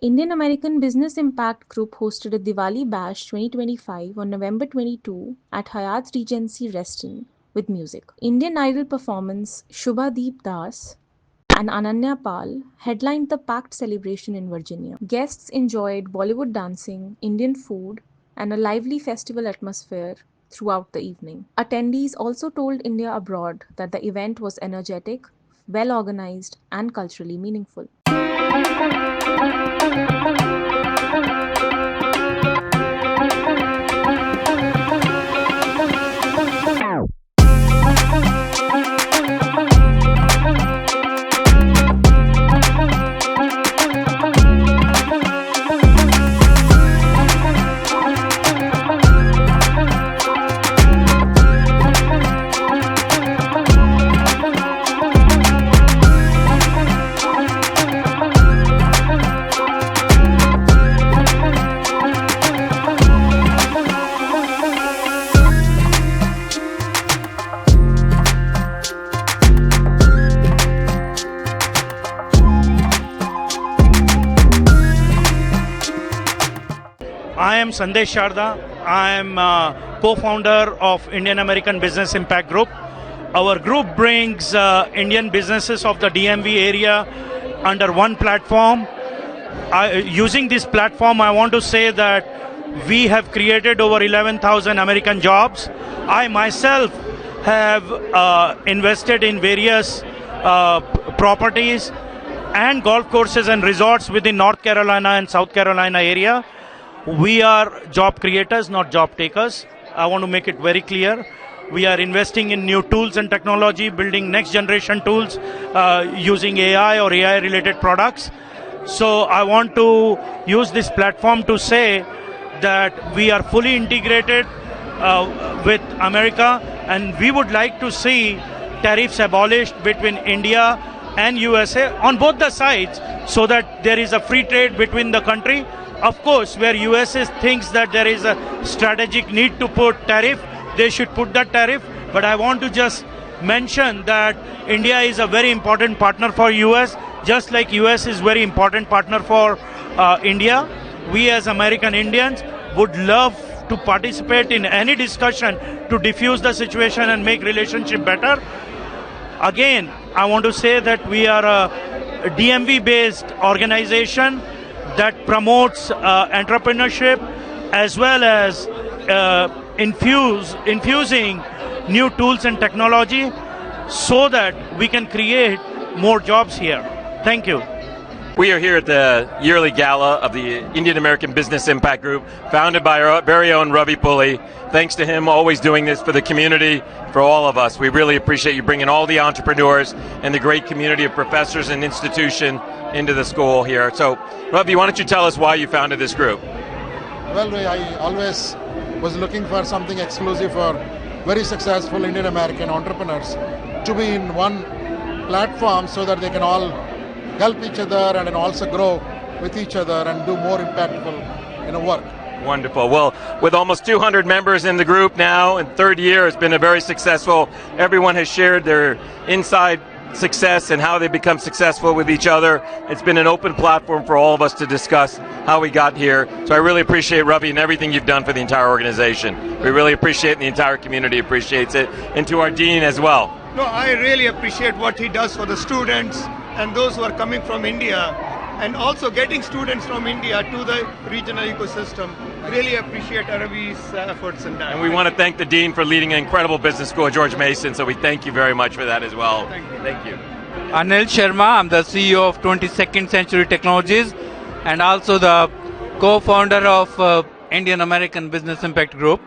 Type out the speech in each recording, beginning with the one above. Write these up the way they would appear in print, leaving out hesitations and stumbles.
Indian American Business Impact Group hosted a Diwali Bash 2025 on November 22 at Hyatt Regency Reston with music. Indian Idol performance Shubhadeep Das and Ananya Pal headlined the packed celebration in Virginia. Guests enjoyed Bollywood dancing, Indian food, and a lively festival atmosphere throughout the evening. Attendees also told India Abroad that the event was energetic, well organized, and culturally meaningful. I am Sandesh Sharda. I am co-founder of Indian American Business Impact Group. Our group brings Indian businesses of the DMV area under one platform. Using this platform, I want to say that we have created over 11,000 American jobs. I myself have invested in various properties and golf courses and resorts within North Carolina and South Carolina area. We are job creators, not job takers. I want to make it very clear. We are investing in new tools and technology, building next generation tools using AI or AI related products. So I want to use this platform to say that we are fully integrated with America, and we would like to see tariffs abolished between India and USA on both the sides so that there is a free trade between the country. Of course, where USA thinks that there is a strategic need to put tariff, they should put that tariff. But I want to just mention that India is a very important partner for US, just like US is very important partner for India. We as American Indians would love to participate in any discussion to diffuse the situation and make relationship better. Again, I want to say that we are a DMV based organization that promotes entrepreneurship as well as infusing new tools and technology so that we can create more jobs here. Thank you. We are here at the yearly gala of the Indian American Business Impact Group, founded by our very own Ravi Puli. Thanks to him always doing this for the community, for all of us. We really appreciate you bringing all the entrepreneurs and the great community of professors and institution into the school here. So, Ravi, why don't you tell us why you founded this group? Well, I always was looking for something exclusive for very successful Indian American entrepreneurs to be in one platform so that they can all help each other and then also grow with each other and do more impactful work. Wonderful. Well, with almost 200 members in the group now, in third year, it's been a very successful. Everyone has shared their inside success and how they become successful with each other. It's been an open platform for all of us to discuss how we got here. So I really appreciate Ravi and everything you've done for the entire organization. We really appreciate it, and the entire community appreciates it, and to our dean as well. No, I really appreciate what he does for the students and those who are coming from India, and also getting students from India to the regional ecosystem. Really appreciate Ravi's efforts in that. And we want to thank the dean for leading an incredible business school, George Mason, so we thank you very much for that as well. Thank you. Anil Sharma, I'm the CEO of 22nd Century Technologies and also the co-founder of Indian American Business Impact Group.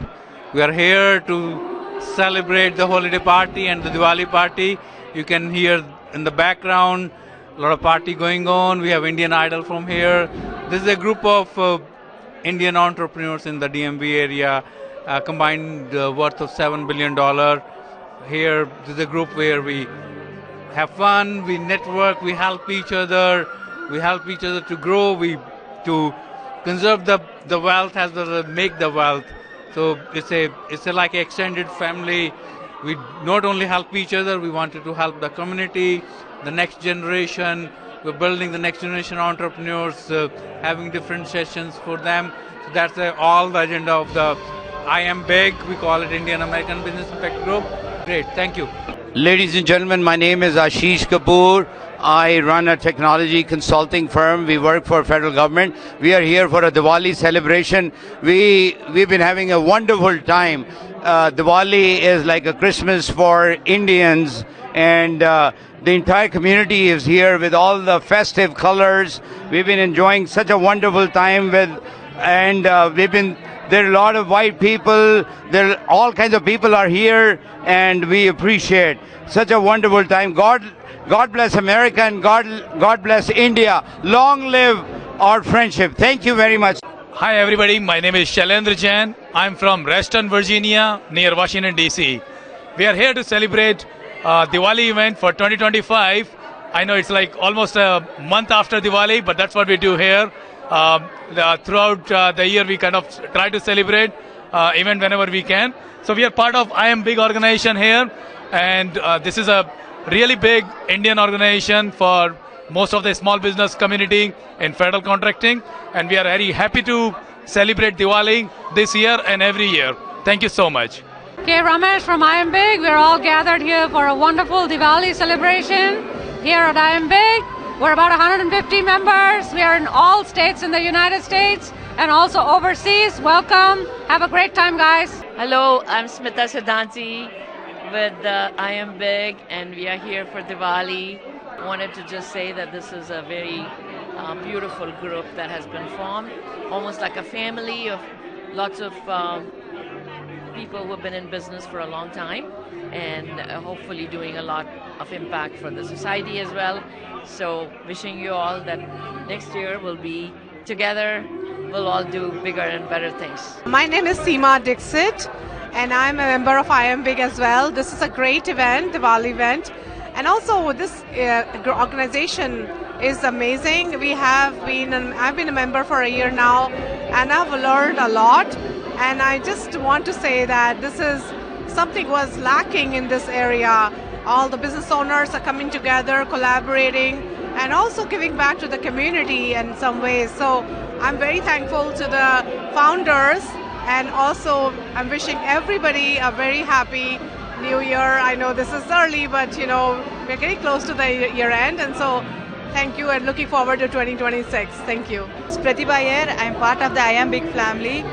We are here to celebrate the holiday party and the Diwali party. You can hear in the background a lot of party going on. We have Indian Idol from here. This is a group of Indian entrepreneurs in the DMV area, combined worth of $7 billion. Here, this is a group where we have fun, we network, we help each other to grow, to conserve the wealth as well as make the wealth. So it's a like extended family. We not only help each other, we wanted to help the community, the next generation, We're building the next generation entrepreneurs, having different sessions for them. So that's all the agenda of the I Am Big. We call it Indian American Business Impact Group. Great, thank you. Ladies and gentlemen, my name is Ashish Kapoor. I run a technology consulting firm. We work for federal government. We are here for a Diwali celebration. We've been having a wonderful time. Diwali is like a Christmas for Indians, and the entire community is here with all the festive colors. We've been enjoying such a wonderful time there are a lot of white people, all kinds of people are here, and we appreciate such a wonderful time. God bless America, and God bless India. Long live our friendship. Thank you very much. Hi everybody, my name is Shailendra Jain. I'm from Reston, Virginia, near Washington DC. We are here to celebrate Diwali event for 2025. I know it's like almost a month after Diwali, but that's what we do here. Throughout the year, we kind of try to celebrate event whenever we can. So we are part of I Am Big organization here, and this is a really big Indian organization for most of the small business community in federal contracting, and we are very happy to celebrate Diwali this year and every year. Thank you so much. K. Ramesh from I Am Big. We're all gathered here for a wonderful Diwali celebration here at I Am Big. We're about 150 members. We are in all states in the United States and also overseas. Welcome. Have a great time, guys. Hello, I'm Smita Siddhanti with I Am Big, and we are here for Diwali. I wanted to just say that this is a very beautiful group that has been formed, almost like a family of lots of people who have been in business for a long time, and hopefully doing a lot of impact for the society as well. So wishing you all that next year we'll be together, we'll all do bigger and better things. My name is Seema Dixit, and I'm a member of I Am Big as well. This is a great event, Diwali event. And also this organization is amazing. I've been a member for a year now, and I've learned a lot. And I just want to say that this is something was lacking in this area. All the business owners are coming together, collaborating, and also giving back to the community in some ways. So I'm very thankful to the founders, and also I'm wishing everybody a very happy New Year. I know this is early, but we're getting close to the year end, and so thank you, and looking forward to 2026. Thank you. It's Pratibha here. I'm part of the I Am Big family.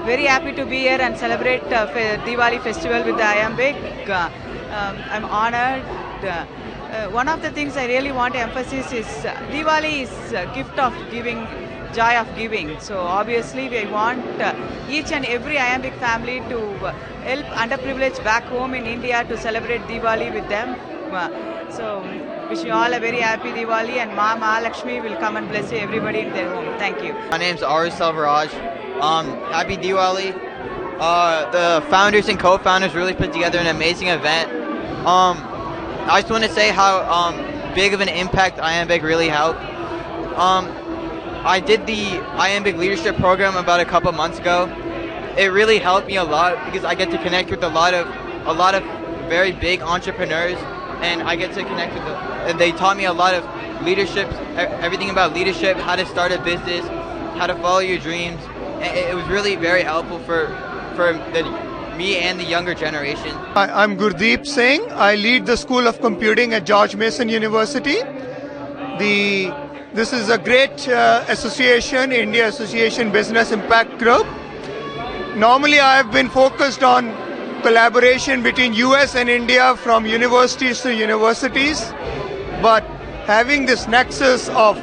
Very happy to be here and celebrate Diwali festival with the I Am Big. I'm honored. One of the things I really want to emphasize is Diwali is a gift of giving, joy of giving. So obviously we want each and every I Am Big family to help underprivileged back home in India to celebrate Diwali with them. So wish you all a very happy Diwali, and Ma Mahalakshmi will come and bless everybody in their home. Thank you. My name's Ari Selvaraj. Happy Diwali. The founders and co-founders really put together an amazing event. I just want to say how big of an impact I Am Big really helped. I did the I Am Big leadership program about a couple months ago. It really helped me a lot because I get to connect with a lot of very big entrepreneurs, and I get to connect with them. And they taught me a lot of leadership, everything about leadership, how to start a business, how to follow your dreams. And it was really very helpful for me and the younger generation. I'm Gurdeep Singh. I lead the School of Computing at George Mason University. This is a great association, India Association Business Impact Group. Normally I have been focused on collaboration between US and India from universities to universities, but having this nexus of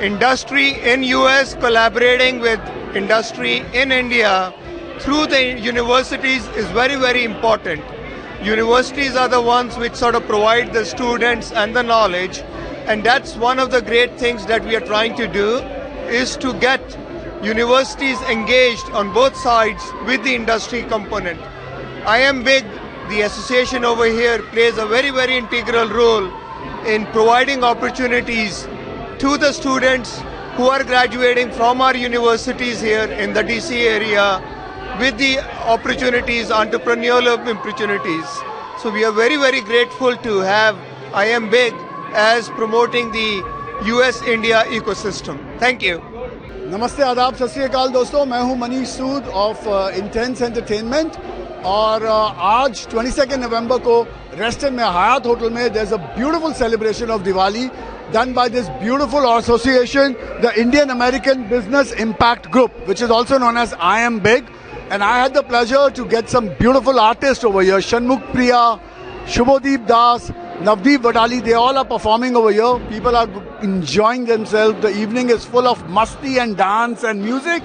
industry in US collaborating with industry in India through the universities is very, very important. Universities are the ones which sort of provide the students and the knowledge, and that's one of the great things that we are trying to do, is to get universities engaged on both sides with the industry component. I Am Big, the association over here, plays a very, very integral role in providing opportunities to the students who are graduating from our universities here in the DC area with the opportunities, entrepreneurial opportunities. So we are very, very grateful to have I Am Big as promoting the US-India ecosystem. Thank you. नमस्ते आदाब सत श्री अकाल दोस्तों, मैं हूं Manish Sood of intense entertainment और आज 22 नवंबर को रेस्टन में हयात होटल में there is a beautiful celebration of Diwali done by this beautiful association, the Indian American Business Impact Group, which is also known as I Am Big. And I had the pleasure to get some beautiful artists over here, Shanmukh Priya, Shubhadeep Das, Navdeep Vadali, they all are performing over here. People are enjoying themselves. The evening is full of masti and dance and music.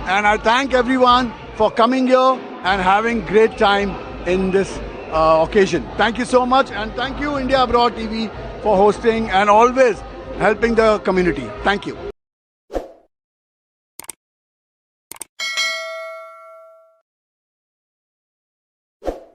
And I thank everyone for coming here and having great time in this occasion. Thank you so much, and thank you India Abroad TV for hosting and always helping the community. Thank you.